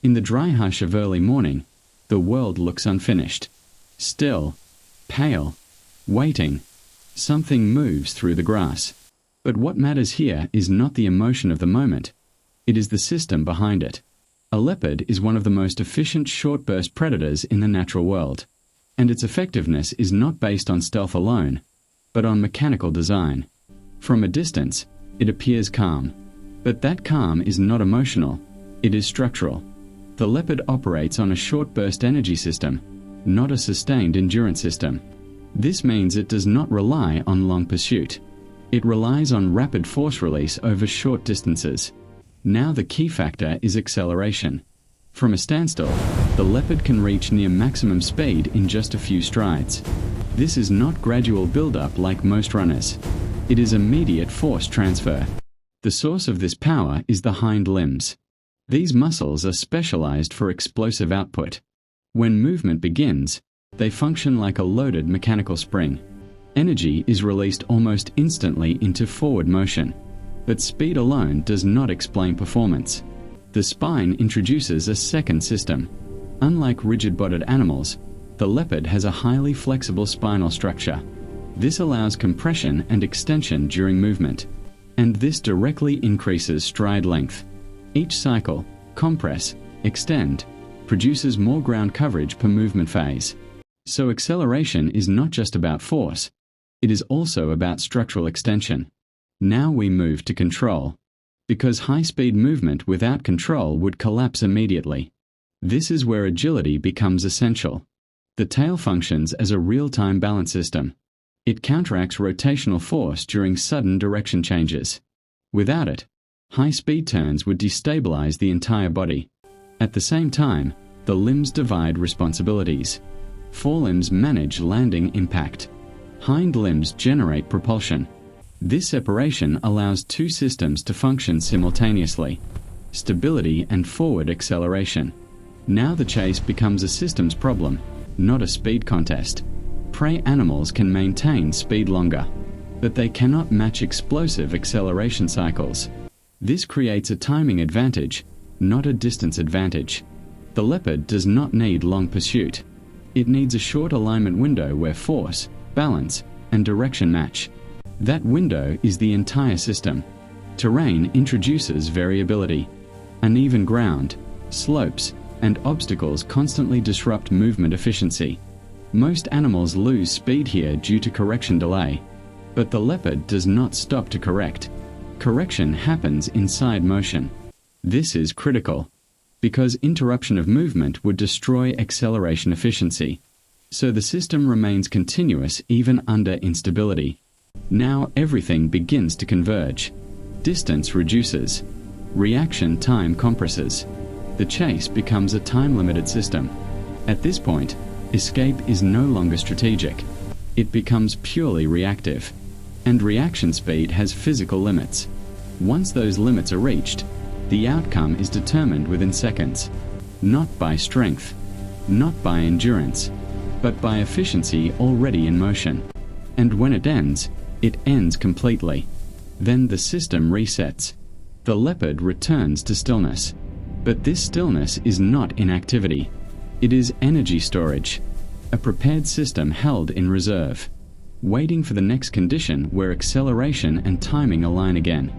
In the dry hush of early morning, the world looks unfinished. Still, pale, waiting. Something moves through the grass. But what matters here is not the emotion of the moment. It is the system behind it. A leopard is one of the most efficient short-burst predators in the natural world, and its effectiveness is not based on stealth alone, but on mechanical design. From a distance, it appears calm, but that calm is not emotional, it is structural. The leopard operates on a short-burst energy system, not a sustained endurance system. This means it does not rely on long pursuit. It relies on rapid force release over short distances. Now the key factor is acceleration. From a standstill, the leopard can reach near maximum speed in just a few strides. This is not gradual build-up like most runners. It is immediate force transfer. The source of this power is the hind limbs. These muscles are specialized for explosive output. When movement begins, they function like a loaded mechanical spring. Energy is released almost instantly into forward motion. But speed alone does not explain performance. The spine introduces a second system. Unlike rigid-bodied animals, the leopard has a highly flexible spinal structure. This allows compression and extension during movement, and this directly increases stride length. Each cycle, compress, extend, produces more ground coverage per movement phase. So acceleration is not just about force, it is also about structural extension. Now we move to control, because high-speed movement without control would collapse immediately. This is where agility becomes essential. The tail functions as a real-time balance system. It counteracts rotational force during sudden direction changes. Without it, high-speed turns would destabilize the entire body. At the same time, the limbs divide responsibilities. Forelimbs manage landing impact. Hind limbs generate propulsion. This separation allows two systems to function simultaneously: stability and forward acceleration. Now the chase becomes a systems problem, not a speed contest. Prey animals can maintain speed longer, but they cannot match explosive acceleration cycles. This creates a timing advantage, not a distance advantage. The leopard does not need long pursuit. It needs a short alignment window where force, balance, and direction match. That window is the entire system. Terrain introduces variability. Uneven ground, slopes, and obstacles constantly disrupt movement efficiency. Most animals lose speed here due to correction delay, but the leopard does not stop to correct. Correction happens inside motion. This is critical, because interruption of movement would destroy acceleration efficiency. So the system remains continuous even under instability. Now everything begins to converge. Distance reduces. Reaction time compresses. The chase becomes a time-limited system. At this point, escape is no longer strategic. It becomes purely reactive. And reaction speed has physical limits. Once those limits are reached, the outcome is determined within seconds. Not by strength, not by endurance, but by efficiency already in motion. And when it ends completely. Then the system resets. The leopard returns to stillness. But this stillness is not inactivity. It is energy storage, a prepared system held in reserve, waiting for the next condition where acceleration and timing align again.